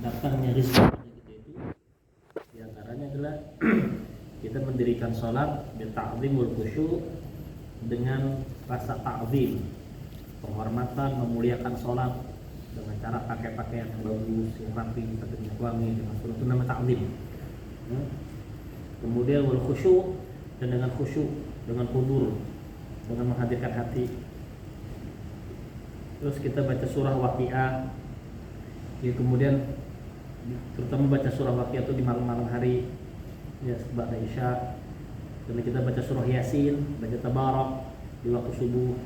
datangnya rezeki pada kita itu diantaranya adalah kita mendirikan sholat bita'zim wal khusyuk dengan rasa ta'zim, penghormatan, memuliakan sholat dengan cara pakai pakaian yang bagus, yang rapi, pakai minyak wangi, dengan sholat itu nama ta'zim. Kemudian wal khusyuk, dan dengan khusyuk, dengan hudur, dengan menghadirkan hati. Terus kita baca surah Waqiah, ya, kemudian terutama baca surah Waqiah itu di malam-malam hari, ya, setelah Isya. Dan kita baca surah Yasin, baca Tabarak di waktu subuh.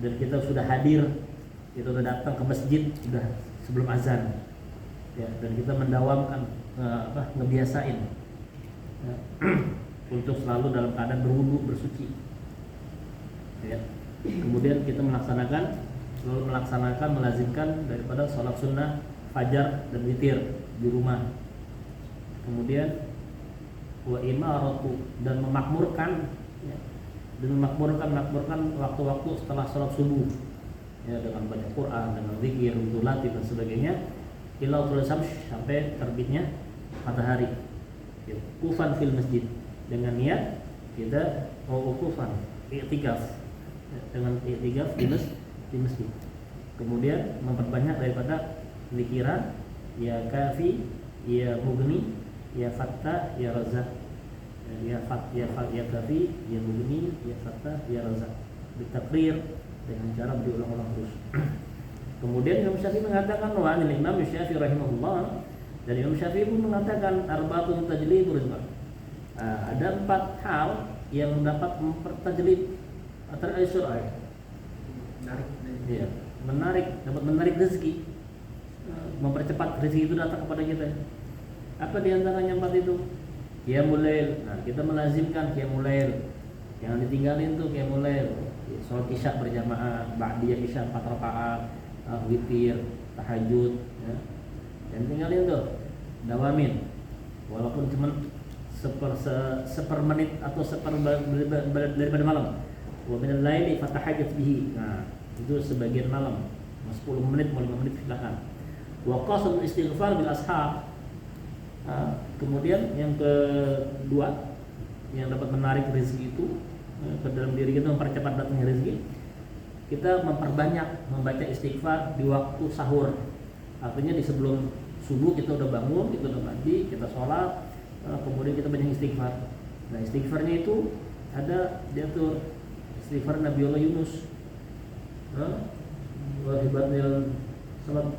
Dan kita sudah hadir, kita sudah datang ke masjid sudah sebelum azan, ya, dan kita mendawamkan ngebiasain, ya, untuk selalu dalam keadaan berwudu, bersuci, ya. Kemudian kita melaksanakan, melazimkan daripada sholat sunnah fajar dan witir di rumah. Kemudian wa imaratu, dan memakmurkan, ya, dan memakmurkan waktu-waktu setelah sholat subuh, ya, dengan baca Quran, dengan zikir, untuk latih dan sebagainya, ila sampai terbitnya matahari, ya, kufan fil masjid, dengan niat kita mau kufan i'tikaf, ya, dengan i'tikaf di masjid. Kemudian memperbanyak daripada zikiran, ya kafi, ya mugni, ya fattah, ya razak, ya kafi, ya mugni, ya fattah, ya razak, ditakrir dengan cara diulang-ulang terus. Kemudian Imam Syafi'i mengatakan, wa anil Imam Syafi'i rahimahullah, dan Imam Syafi'i pun mengatakan arba'atun tajlibu rizqan. Ada 4 hal yang dapat mempertajlib atau syar'i, dapat menarik rezeki, mempercepat rezeki itu datang kepada kita. Apa diantaranya 4 itu? Qiyamul lail. Nah, kita melazimkan qiyamul lail. Jangan ditinggalin tuh qiyamul lail. Salat Isya berjamaah, ba'diyah Isya 4 rakaat, witir, tahajud, ya. Jangan tinggalin tuh. Dawamin. Walaupun cuma seper menit atau daripada malam. Wa minal laili fatahajjat bihi. Nah, itu sebagian malam. 10 menit, 5 menit silakan. Wa qasadul istighfar bil ashar. Kemudian yang kedua yang dapat menarik rezeki itu ke dalam diri kita, mempercepat datangnya rezeki, kita memperbanyak membaca istighfar di waktu sahur. Artinya di sebelum subuh kita udah bangun, kita udah mandi, kita sholat, kemudian kita banyak istighfar. Nah, istighfarnya itu ada diatur istighfar Nabiullah Yunus, wa hibatil salat,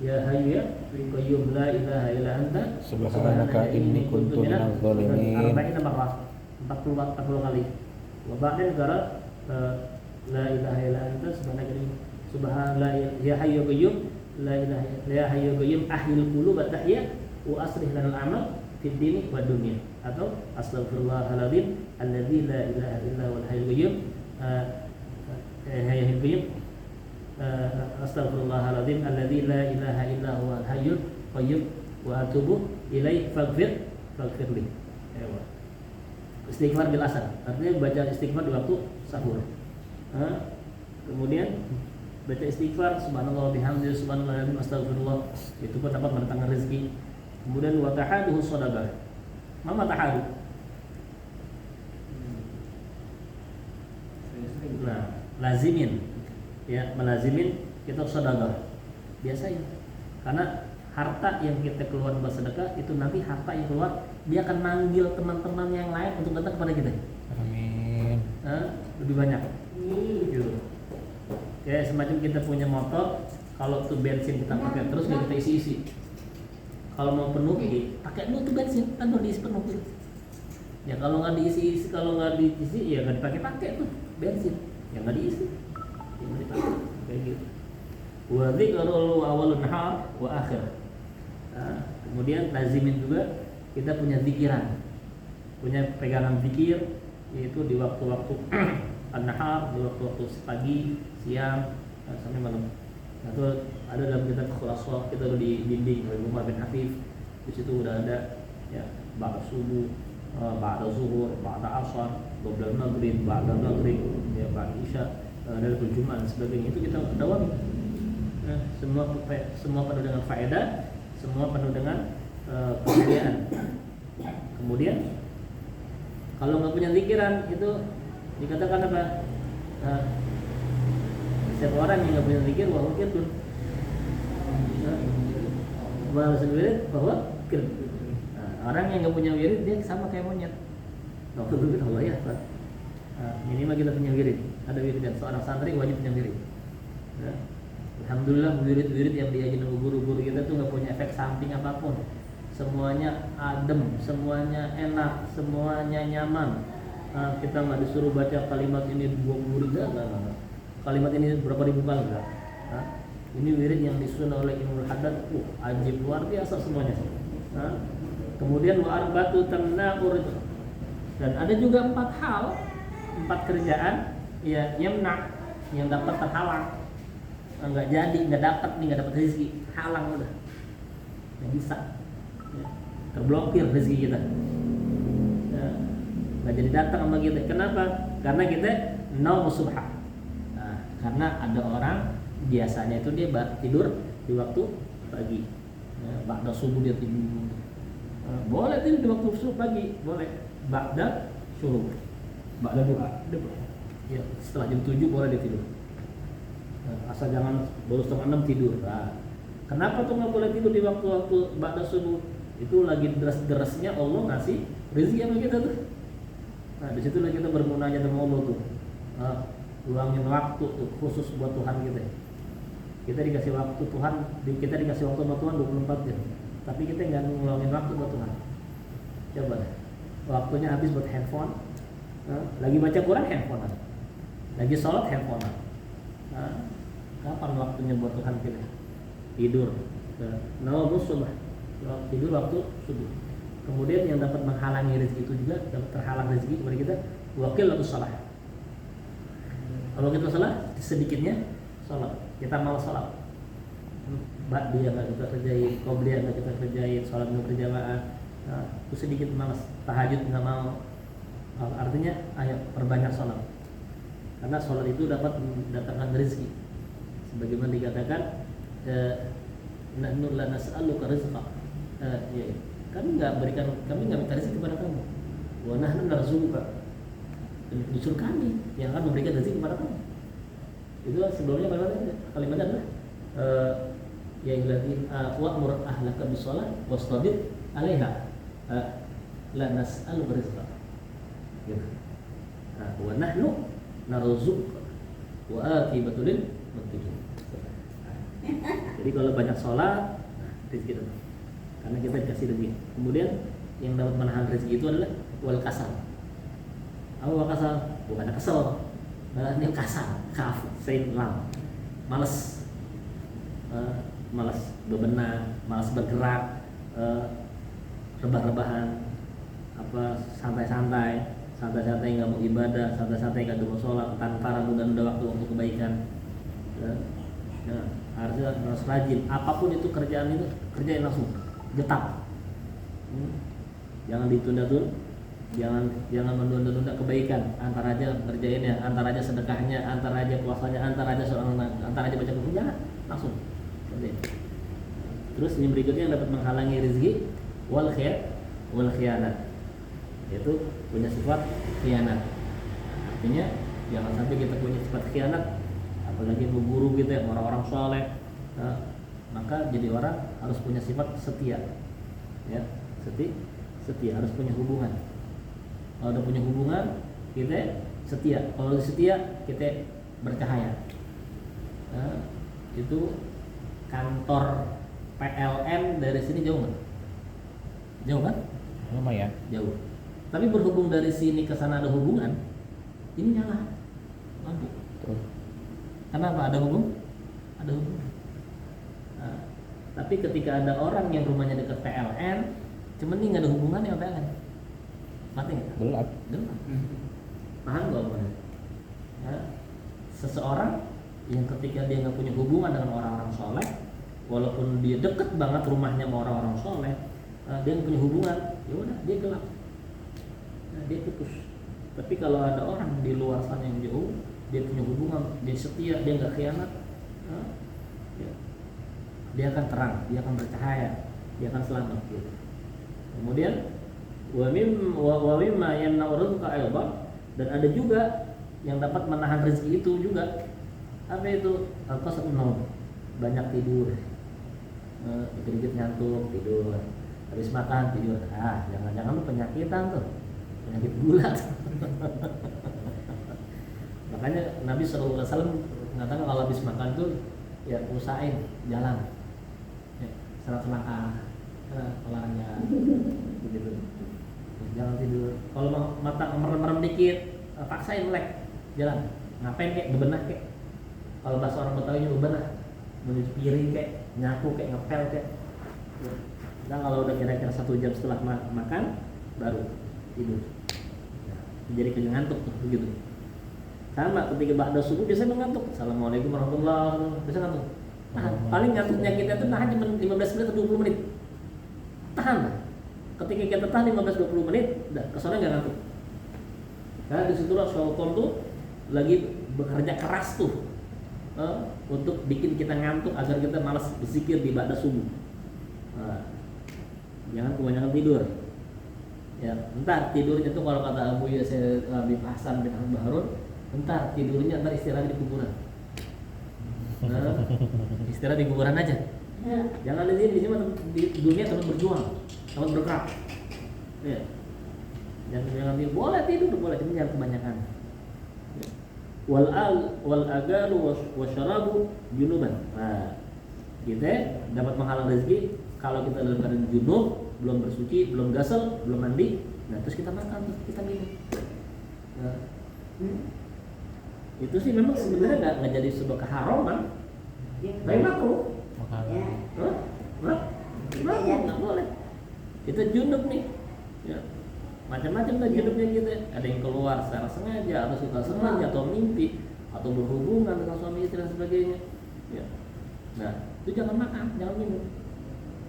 ya hayyu ya qayyum la ilaha illa anta subhanaka inni kuntu minadz zalimin, 40 kali. Wa ba'da negara la ilaha illa anta subhanallah ya hayyu qayyum la ilaha ya hayyu qayyum ahyil qulub tahya wa aslih lana al-amal fid dini wad dunya, atau astaghfirullahaladzim alladzi la ilaha illa huwal hayyul qayyum hayyul qayyum astaghfirullahaladzim alladzi la ilaha illa huwal hayyul qayyum wa atubu ilaihi faghfirli. Istighfar bil asar, artinya baca istighfar di waktu sahur. Kemudian baca istighfar subhanallah bihamdihi subhanallah astagfirullah, itu pun dapat mendatangkan rezeki. Kemudian wa tahaduhu shadaqah. Mama tahadu. Nah, lazimin, ya, melazimin kita sedekah. Biasain. Karena harta yang kita keluar buat sedekah itu nanti harta yang keluar dia akan manggil teman-teman yang lain untuk datang kepada kita. Amin. Lebih banyak. Gitu. Kayak semacam kita punya motor, kalau tuh bensin kita pakai terus nggak kita isi-isi. Kalau mau penuh, pakai dulu tuh bensin, kan baru diisi penuh. Ya kalau nggak diisi, ya nggak dipakai tuh bensin, ya nggak diisi, ya nggak dipakai, kayak gitu. Wa dzikrul awalun nahar wa akhir. Kemudian lazimin juga kita punya zikiran, punya pegangan zikir, yaitu di waktu-waktu an-nahar, di waktu-waktu pagi, siang, sampai malam. Atau ada dalam kitab Khulasah, kita udah dibimbing oleh Umar bin Hafif. Di situ udah ada, ya, ba'da subuh, ba'da zuhur, ba'da asar, qabla maghrib, ba'da maghrib, ya, ba'da isya, dari Jumat dan sebagainya. Itu kita dawami. Semua penuh dengan faedah, semua penuh dengan kemuliaan. Kemudian kalau nggak punya zikiran itu dikatakan apa? Setiap orang yang nggak punya zikir bahwa kafir. Bahasa wirid bahwa kafir. Orang yang nggak punya wirid dia sama kayak monyet. Nggak perlu Allah ya, Pak. Minimal kita punya wirid. Ada wirid dan seorang santri wajib punya wirid. Alhamdulillah wirid-wirid yang diajarin guru-guru kita tuh nggak punya efek samping apapun. Semuanya adem, semuanya enak, semuanya nyaman. Kita nggak disuruh baca kalimat ini 20 ribu, enggak. Kalimat ini berapa ribu kali enggak. Ini wirid yang disusun oleh Imam Haddad, ajib luar biasa semuanya. Kemudian wa arbatu tamna'ur, dan ada juga 4 hal, 4 kerjaan ya yang dapat terhalang. Enggak jadi, enggak dapat rezeki, halang udah. Enggak bisa. Ya, terblokir rezeki kita. Ya, enggak jadi datang sama kita. Kenapa? Karena kita naum subha. Karena ada orang biasanya itu dia tidur di waktu pagi. Ya, ba'da subuh dia tidur. Boleh tidur di waktu subuh pagi, boleh. Ba'da syuruk. Ba'da duha. Ya, setelah jam 7 boleh dia tidur. Asal jangan baru setengah 6 tidur. Kenapa tuh nggak boleh tidur di waktu ba'da subuh? Itu lagi deras-derasnya Allah ngasih rezeki sama kita tuh. Di situlah kita bermunajat sama Allah tuh. Luangin waktu tuh khusus buat Tuhan kita. Kita dikasih waktu Tuhan, kita dikasih waktu sama Tuhan 24 jam. Tapi kita nggak ngeluangin waktu buat Tuhan. Coba deh. Waktunya habis buat handphone. Lagi baca Quran handphone. Lagi sholat handphone. Kapan waktunya buat Tuhan kita? Tidur. Nawabus subuh. Tidur waktu subuh. Kemudian yang dapat menghalangi rezeki itu juga dapat terhalang rezeki kepada kita. Wakil waktu sholat. Kalau kita sholat sedikitnya sholat, kita malas sholat. Dia nggak kita kerjain, qobliyah nggak kita kerjain, sholat nggak berjamaah. Itu sedikit malas. Tahajud nggak mau. Artinya ayo perbanyak sholat. Karena sholat itu dapat mendatangkan rezeki. Sebagaimana dikatakan, nahnu la nas'aluka rizqa. Kami nggak minta rezeki kepada kamu. Wa nahnu narzuquka. Justru kami yang akan memberikan rezeki kepada kamu. Itu sebelumnya kalimatnya adalah ya ilahi wa'mur ahlaka bis-shalah wastabir 'alaiha. La nas'aluka rizqa. Gitu. Wa nahnu narzuq wa aqibatul muttaqin. Jadi kalau banyak sholat, rezeki itu. Karena kita dikasih rezeki. Kemudian yang dapat menahan rezeki itu adalah wal kasal. Apa kasal? Bukan kesel. Ini kasal, kaf, sin, lam. Malas. Malas bebenah, malas bergerak, rebah-rebahan, santai-santai nggak mau ibadah, santai-santai nggak mau sholat, tanpa nunda-nunda waktu untuk kebaikan. Harus rajin. Apapun itu kerjaan itu kerjain langsung, getap. Jangan ditunda-tunda, jangan menunda-nunda kebaikan. Antar aja kerjainnya, antar aja sedekahnya, antar aja puasanya, antar aja baca Quran, jangan langsung. Terus ini berikutnya yang dapat menghalangi rezeki wal khianat. Yaitu punya sifat khianat. Artinya jangan sampai kita punya sifat khianat, apalagi guru kita yang orang-orang soleh. Maka jadi orang harus punya sifat setia. Ya, setia harus punya hubungan. Kalau udah punya hubungan, kita setia. Kalau setia, kita bercahaya. Itu kantor PLN dari sini jauh nggak? Jauh kan? Lumayan. Jauh. Tapi berhubung dari sini ke sana ada hubungan, ini nyala lampu. Kenapa ada hubungan? Ada hubungan. Tapi ketika ada orang yang rumahnya dekat PLN, cuman ini nggak ada hubungannya sama PLN, mati nggak? Gelap. Paham nggak omongannya? Seseorang yang ketika dia nggak punya hubungan dengan orang-orang soleh, walaupun dia deket banget rumahnya sama orang-orang soleh, dia nggak punya hubungan, ya udah dia gelap, dia putus. Tapi kalau ada orang di luar sana yang jauh, dia punya hubungan, dia setia, dia nggak khianat, dia akan terang, dia akan bercahaya. dia akan selamat gitu. Kemudian wa mimma yanawruka aidan, dan ada juga yang dapat menahan rezeki itu juga. Apa itu? Al-qasrun naum, banyak tidur. Dikit-dikit ngantuk, tidur. Habis makan tidur. Jangan-jangan lu penyakitan tuh. Penyakit gula. Makanya Nabi SAW mengatakan kalau habis makan tuh ya usahain jalan. Ya, 100 langkah. Olahraga gitu. Jangan tidur. Kalau mata merem-merem dikit, paksain melek jalan. Ngapain kek? Bebenah kek. Kalau bahasa orang Betawi bebenah, menuju piring kek, nyapu kek, ngepel kek. Nah kalau udah kira-kira 1 jam setelah makan, baru tidur. Jadi kayak ngantuk tuh, begitu. Sama ketika ba'da subuh biasanya mengantuk. Assalamualaikum warahmatullahi wabarakatuh. Biasa ngantuk. Nah, paling ngantuknya kita itu tahan cuma 15 menit atau 20 menit. Tahan lah. Ketika kita tahan 15-20 menit, udah kesana nggak ngantuk. Karena disitulah syaitan tuh lagi bekerja keras tuh untuk bikin kita ngantuk agar kita malas berzikir di ba'da subuh. Jangan kebanyakan tidur. Ya, entar tidurnya tuh kalau kata Abu Yasir bin Hasan bin Harun, entar tidurnya entar istirahat di kuburan. Istirahat di kuburan aja. Jangan di sini di dunia tempat berjuang, tempat bergerak. Ya. Jangan tidur, boleh tidur boleh, tapi jangan kebanyakan. Ya. Wal agalu wasyarabu junuban. Nah, kita dapat menghalang rezeki kalau kita dalam keadaan junub, belum bersuci, belum gasal, belum mandi. Nah, terus kita makan, terus kita minum. Nah, itu sih memang sebenarnya nggak jadi sebuah keharaman, tapi makruh. Nggak boleh. Kita junub nih, ya. Macam-macam lah junubnya kita. Ada yang keluar secara sengaja, atau suka sengaja, atau mimpi, atau berhubungan dengan suami istri dan sebagainya. Ya. Nah, itu jangan makan, jangan minum.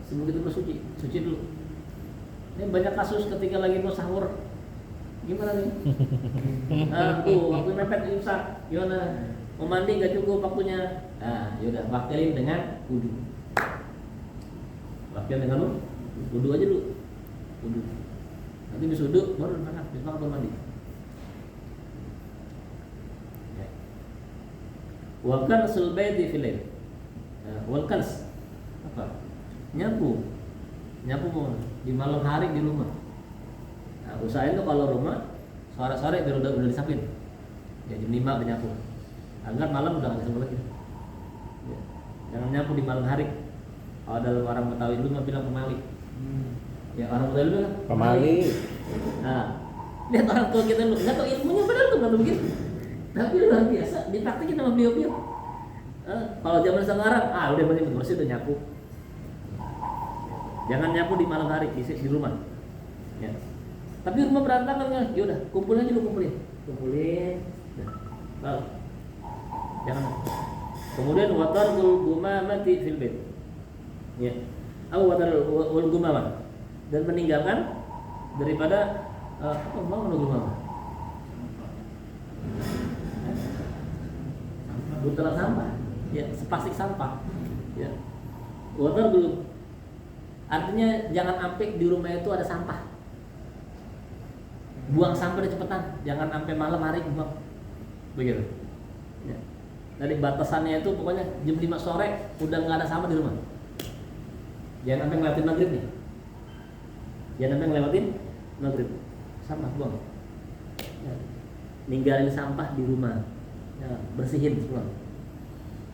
Sebelum kita bersuci, suci dulu. Ini banyak kasus ketika lagi mau sahur. Gimana nih? Waktu mepet imsak, gimana? Mau mandi nggak cukup waktunya. Nah, yaudah wakilin dengan wudu. Wakil dengan wudu aja dulu. Wudu. Nanti habis wudu baru makan, habis makan baru mandi. Ya. Wa kansul baiti fil lail. Wal kans apa? Nyapu di malam hari di rumah. Nah, usahain tuh kalau rumah sore-sore biar udah disapin. Ya jam 5 udah nyapu. Agar malam udah nggak disapin lagi. Ya. Jangan nyapu di malam hari. Kalau dalam orang Betawi dulu mah bilang pemali. Ya orang Betawi dulu kan pemali. Nah, lihat orang tua kita dulu, nggak tahu ilmunya padahal tuh nggak begitu. Tapi luar biasa, dipraktekin sama beliau-beliau. Kalau zaman sekarang, udah bersih udah nyapu. Jangan nyapu di malam hari di rumah. Ya. Tapi rumah berantakan kan, yaudah kumpulin aja lu kumpulin. Nah, jangan. Kemudian watarul gumamati fil bait. Ya. Watarul gumamah, dan meninggalkan daripada apa mau gumamah? Butara sampah. Ya, seplastik sampah. Ya. Watarul, artinya jangan sampai di rumah itu ada sampah. Buang sampah cepetan, jangan sampai malam hari buang. Begitu. Ya. Dari batasannya itu pokoknya jam 5 sore udah nggak ada sampah di rumah. Jangan sampai ngelewatin maghrib nih. Jangan sampai ngelewatin maghrib. Sampah buang. Ya. Ninggalin sampah di rumah. Ya, bersihin semua.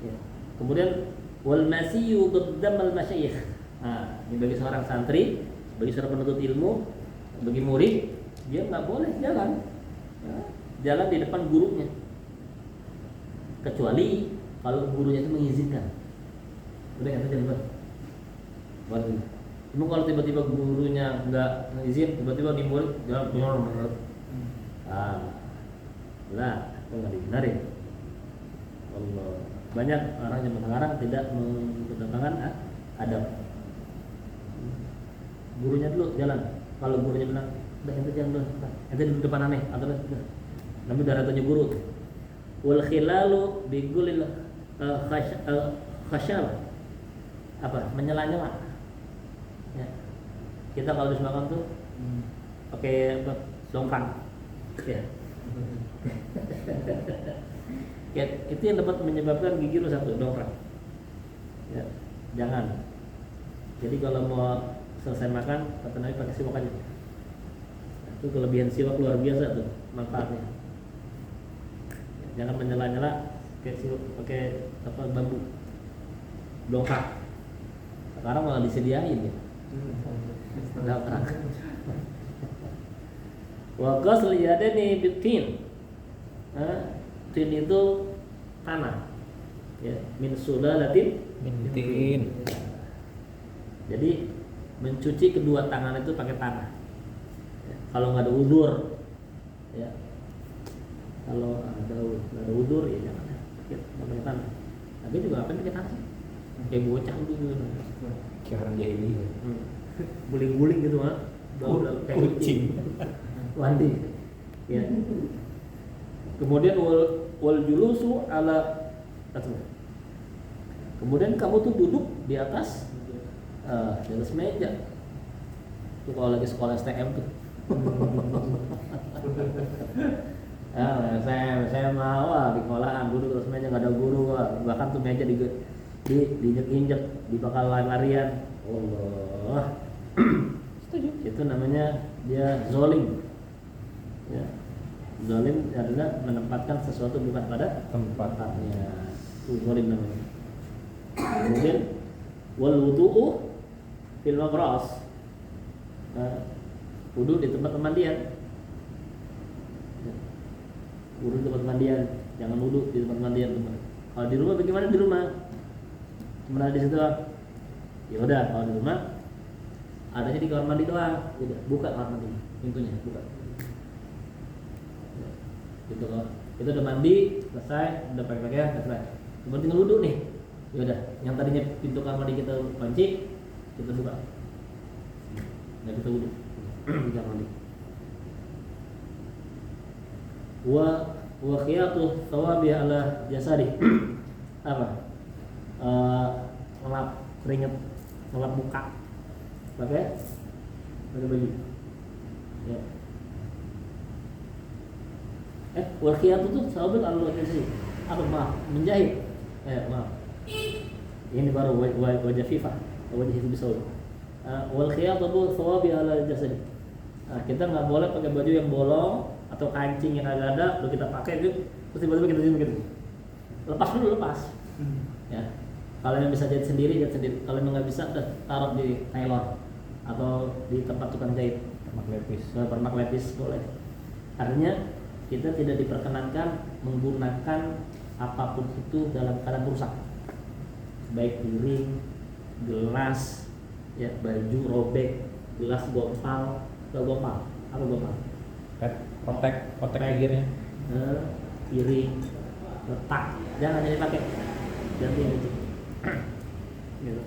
Ya. Kemudian wal masyu qaddamal masyayikh. Nah, ini bagi seorang santri, bagi seorang penuntut ilmu, bagi murid, dia nggak boleh jalan, jalan di depan gurunya, kecuali kalau gurunya itu mengizinkan. Udah nggak jalan boleh. Cuma kalau tiba-tiba gurunya nggak izin, tiba-tiba di murid jalan, lah, itu nggak dibenarin. Allah, banyak orang yang sekarang tidak mengedepankan adab. Gurunya dulu jalan. Kalau gurunya bilang, udah ente jalan dulu, ente di depan aneh, atau udah. Nabi udah tanya guru. Wal khilalu bigulil khashal. Apa? Menyela-nyela. Ya. Kita kalau habis makan tuh pakai apa? Dongkrak. Ya. Ya, itu yang dapat menyebabkan gigi rusak tuh, dongkrak. Ya, jangan. Jadi kalau mau selesai makan, kata Nabi pakai siwak aja. Itu kelebihan siwak luar biasa tuh manfaatnya. Jangan menyela-nyela pakai siwak, pakai apa bambu dongkrak. Sekarang malah disediain ya. Dongkrak. Wa ghasl yadaini bitin. Tin itu tanah. Ya, min sulalatin min tin. Jadi mencuci kedua tangan itu pakai tanah. Ya, kalau nggak ada udzur, ya. Kalau ada udzur ya jangan pakai tanah. Tapi juga apa pakai tanah sih? Kayak bocah gitu. Kayak orang jahili. Guling-guling gitu mah. Kayak Kucing. Mandi. Ya. Kemudian wal julusu ala atas. Kemudian kamu tuh duduk di atas meja. Tuh kalau lagi sekolah STM tuh. Saya mau di sekolahan duduk terus meja nggak ada guru, bahkan tuh meja diinjek dibakal lari-larian. Allah. Itu namanya dia zolim. Ya. Zolim adalah menempatkan sesuatu bukan pada tempatnya. Itu zolim namanya. Kemudian wal wudu'u fil maqras. Wudu di tempat pemandian. Wudu di tempat pemandian, jangan wudu di tempat pemandian teman. Kalau di rumah bagaimana di rumah? Cuma di situ. Ya udah, kalau di rumah adanya di kamar mandi doang. Udah, buka kamar mandi pintunya, buka. Gitu loh. Itu udah mandi, selesai, udah pakai pakaian, selesai. Cuma tinggal wudu nih. Ya udah, yang tadinya pintu kamar mandi kita kunci, kita buka. Nah, kita wudu di kamar mandi. Wa khiyatu thawabi ala jasadi. Apa? Ngelap keringet, ngelap muka. Pakai baju. Ya. Wal khiyatu tuh thawabi ala jasadi. Apa maaf? Menjahit. Maaf. Ini baru wajah FIFA, wajah itu bisa. Wal khiyatu thawabi ala jasadi. Kita nggak boleh pakai baju yang bolong atau kancing yang ada, lalu kita pakai gitu, terus tiba-tiba kita zoom gitu. Lepas dulu, lepas. Ya. Kalau yang bisa jahit sendiri, jahit sendiri. Kalau yang nggak bisa, udah taruh di tailor atau di tempat tukang jahit. Permak lepis boleh. Artinya kita tidak diperkenankan menggunakan apapun itu dalam keadaan rusak. Baik piring, gelas, ya baju robek, gelas gompal, apa gompal? Kotek akhirnya. Piring, retak, jangan jadi pakai. Ganti yang itu. Gitu.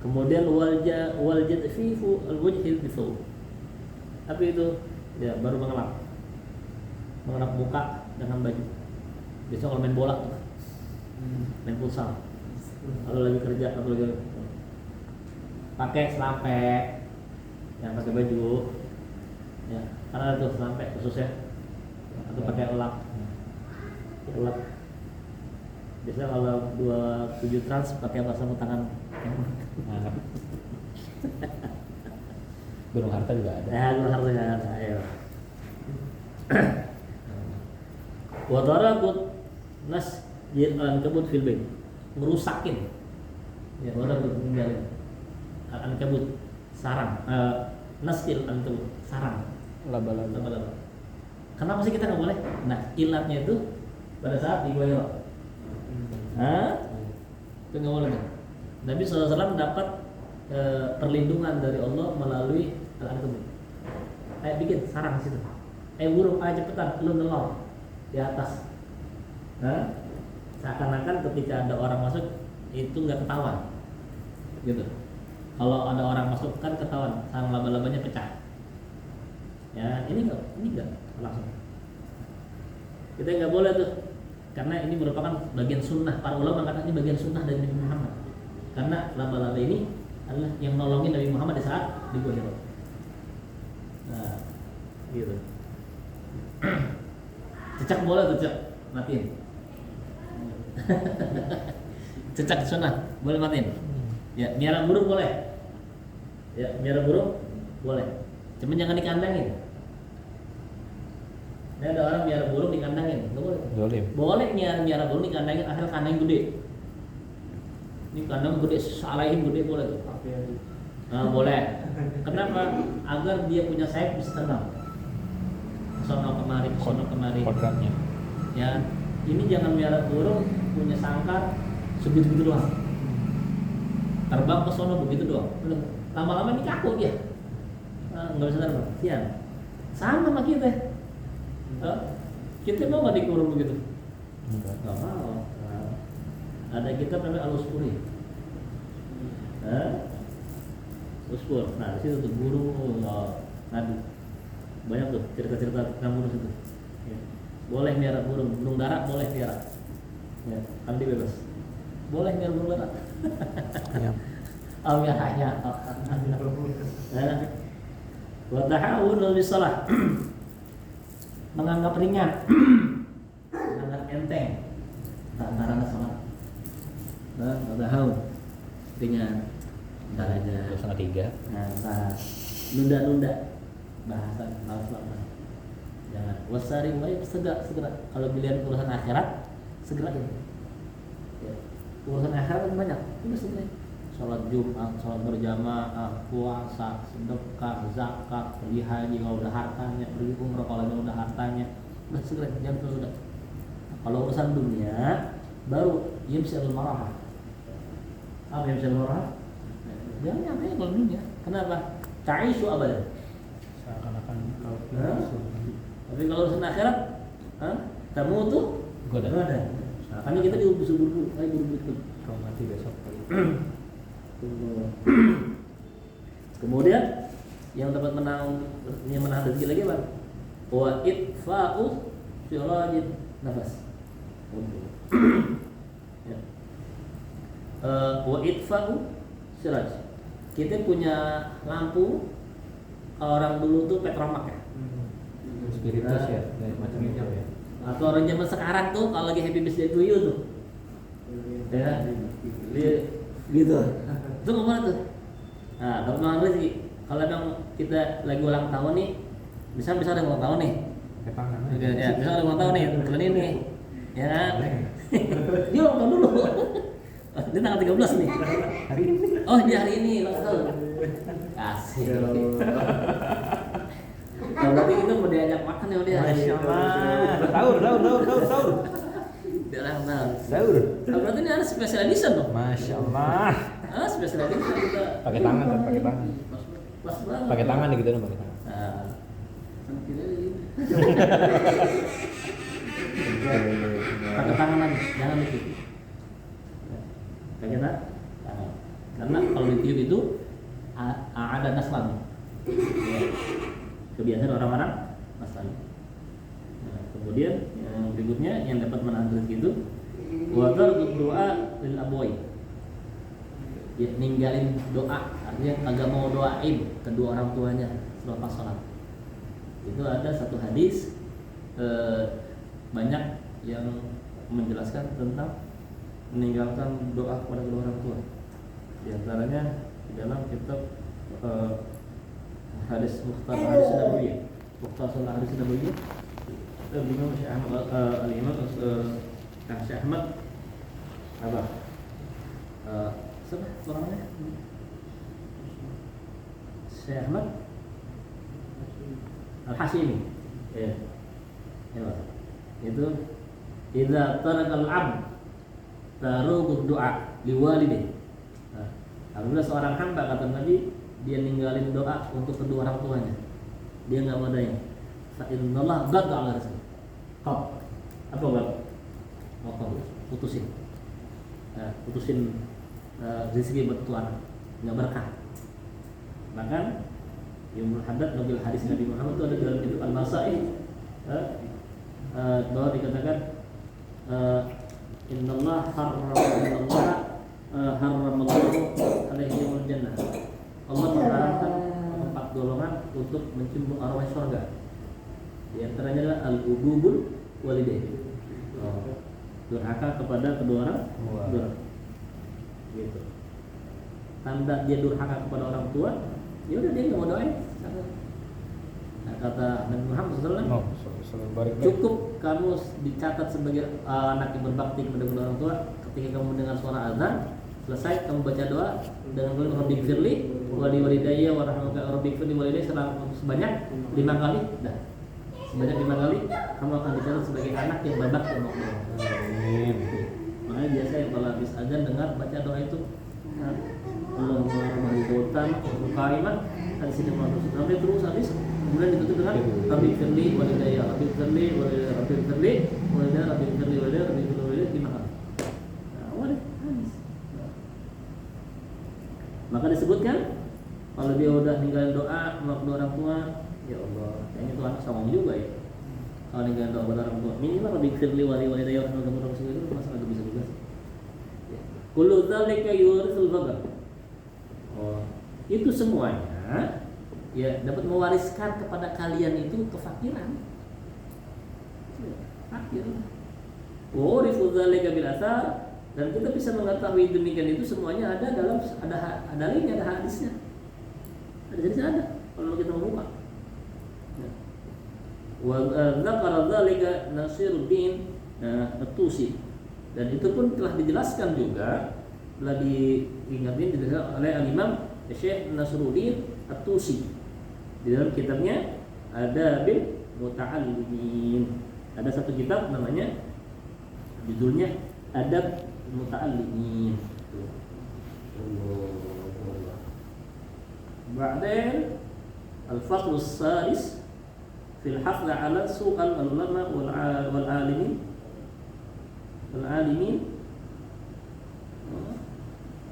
Kemudian waljad fi alwajhi bisu. Tapi itu ya baru mengelap muka dengan baju. Biasanya kalau main bola tuh, main futsal. Kalau lagi kerja, kalau lagi pakai selampe, yang pakai baju. Ya, karena ada tuh sampai khusus ya, atau pakai elap. Biasanya kalau 27 trans pakai sarung tangan. Gunung Harta juga ada. Ya, gunung Harta juga ada. Ayo. Wadarakut nas al-ankabut fil bait, merusakin. Ya, wadarakut meninggalin al-ankabut sarang. Naskil ankabut sarang. Laba-laba. Kenapa sih kita nggak boleh? Nah, ilatnya itu pada saat digoyok. Itu nggak boleh. Nabi SAW dapat perlindungan dari Allah melalui al-ankabut. Bikin sarang di situ. Burung, cepetan, lu nelor di atas. Seakan-akan ketika ada orang masuk itu nggak ketahuan. Gitu. Kalau ada orang masuk kan ketahuan, sarang laba-labanya pecah. Ya, ini enggak langsung. Kita nggak boleh tuh, karena ini merupakan bagian sunnah. Para ulama mengatakan ini bagian sunnah dari Nabi Muhammad. Karena laba-laba ini adalah yang nolongin Nabi Muhammad di saat di Gua Hira. Nah, gitu. Cecak boleh tuh, cecak matiin. Cecak sunnah boleh matiin. Ya, miara burung boleh. Ya, miara burung boleh. Cuman jangan dikandangin. Ini ada orang miara burung dikandangin, nggak boleh. Zolim. Boleh miara burung dikandangin, asal kandang gede. Ini kandang gede, salahin gede boleh tuh. Nah, boleh. Kenapa? Agar dia punya sayap bisa terbang. Sono kemari, sono kemari. Kodratnya. Ya, ini jangan miara burung punya sangkar segitu-gitu doang. Terbang ke sono begitu doang. Lama-lama ini kaku dia. Nggak bisa terbang. Sian. Sama sama kita. Kita mau nggak dikurung begitu? Nggak mau. Ada kitab namanya Al-Uspuri. Uspur. Nah, di situ tuh burung nadi. Banyak tuh cerita-cerita tentang burung situ. Ya. Boleh miara burung dara boleh miara. Ya, kan dia bebas. Boleh miara burung dara. Ya. Miaranya. Wa tahawunu bisalah. Menganggap ringan. Menganggap enteng. Antara salat. Nah, tahawun ringan. Entar aja. Sama 3. Nah, nunda-nunda bahasan malas-malasan. Jangan. Wasari baik segera. Kalau pilihan urusan akhirat segera ini. Ya. Urusan akhirat banyak. Ini segera. Salat Jumat, salat berjamaah, puasa, sedekah, zakat, pergi haji kalau udah hartanya, pergi umrah kalau udah hartanya. Udah segera, jangan terus udah. Kalau urusan dunia baru yamsil marah. Apa yamsil marah? Jangan nyampe kalau dunia. Kenapa? Ta'ishu abadan. Seakan-akan kalau tapi kalau urusan akhirat, kamu tuh goda. Makanya kita buru-buru, ayo buru-buru. Kalau mati besok. Kemudian yang dapat menahan rezeki lagi apa? Wa itfa'u sirajin nafas. Ya. Wa itfa'u siraj. Kita punya lampu. Orang dulu tuh petromak ya. Spiritus ya, macam itu ya. Atau orang zaman sekarang tuh kalau lagi happy birthday to you tuh. Ya. Dia gitu. Itu kemana tuh? Nah, dapat menahan rezeki. Kalau memang kita lagi ulang tahun nih, bisa ada ulang tahun nih. Ya, bisa ada ulang tahun nih, bulan ini. Ya kan? Dia ulang tahun dulu. Dia tanggal 13 nih. Hari ini. Oh, dia hari ini ulang tahun. Kasih. Kalau berarti kita mau diajak makan ya dia. Masya Allah. Sahur. Dia ulang tahun. Sahur. Berarti ini ada special edition loh. Masya Allah. Special edition kita. Pakai tangan. Pas banget. Pakai tangan nih gitu dong, pakai tangan. Nah, tidak ini. Pakai tangan, jangan ditiup. Pakai tangan. Karena kalau ditiup itu ada naslan. Ya. Kebiasaan orang-orang naslan. Nah, kemudian yang berikutnya yang dapat menahan rezeki itu watar doa lil abwai. Ya, ninggalin doa, artinya kagak mau doain kedua orang tuanya selepas sholat. Itu ada satu hadis banyak yang menjelaskan tentang meninggalkan doa kepada kedua orang tua. Di antaranya di dalam kitab hadis Mukhtar Hadis Nabawiyah. Mukhtar Hadis Nabawiyah. Imam Syekh Ahmad Al-Imam Syekh Ahmad apa? Siapa orangnya? Syekh Ahmad Al-Hashimi. Ya. Ya. Itu idza taraka al-'abd taruku du'a liwalidayhi. Nah, apabila seorang hamba kata Nabi dia ninggalin doa untuk kedua orang tuanya. Dia enggak mau daya. Fa innallaha ghadda 'ala rizqi. Apa enggak? Putusin. Putusin rezeki buat tuan, enggak berkah. Bahkan Ibnu Haddad nukil hadis Nabi Muhammad itu ada dalam kitab Al-Masail bahwa dikatakan innallaha harramallahu alaihi wal jannah untuk mencium aroma surga. Di antaranya adalah al-ububul walidain. Durhaka kepada kedua orang tua. Gitu. Tanda dia durhaka kepada orang tua, ya udah dia nggak mau doain. Nah, kata Nabi Muhammad SAW, cukup kamu dicatat sebagai anak yang berbakti kepada kedua orang tua. Ketika kamu mendengar suara azan, selesai kamu baca doa dengan kalimat Rabbighfirli wa li walidayya warhamka Rabbighfirli wa walidayya sebanyak 5 kali. Dah. Sebanyak 5 kali kamu akan dicatat sebagai anak yang berbakti kepada Allah. Amin. Makanya biasa kalau habis azan dengar baca doa itu, Allahumma rahmatullahi wa karimah, hadis ini Rasul sampai terus habis, kemudian ditutup dengan Rabbighfirli wa walidayya Rabbighfirli wa walidayya Rabbighfirli wa walidayya Rabbighfirli wa walidayya Rabbighfirli wa walidayya 5 kali. Habis. Maka disebutkan kalau dia udah ninggalin doa sama kedua orang tua, ya Allah, kayaknya tuh anak songong juga ya. Kalau ninggalin doa buat orang tua, minimal Rabbighfirli wa walidayya Rabbighfirli itu masalah itu bisa juga sih. Kullu dzalika yurisul faqr. Itu semuanya ya dapat mewariskan kepada kalian itu kefakiran. Fakir. Wa urifu dzalika bil athar. Dan kita bisa mengetahui demikian itu semuanya ada dalam ada linknya, ada hadisnya. Ada hadisnya ada kalau kita membuka. Wa dzakara dzalika Nasiruddin At-Tusi. Dan itu pun telah dijelaskan juga, telah diingatin oleh Al-Imam Syekh Nasruddin At-Tusi di dalam kitabnya Adabil Muta'allimin. Ada satu kitab namanya, judulnya Adab Muta'allimin. Ba'din Al-Fasl As-Sadis fil hafz 'ala su'al al-ulama wal 'alimin al-'alimin.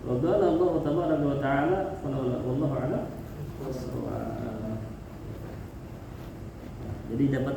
Wa qala Allah tabaraka wa ta'ala wallahu a'lam. Jadi dapat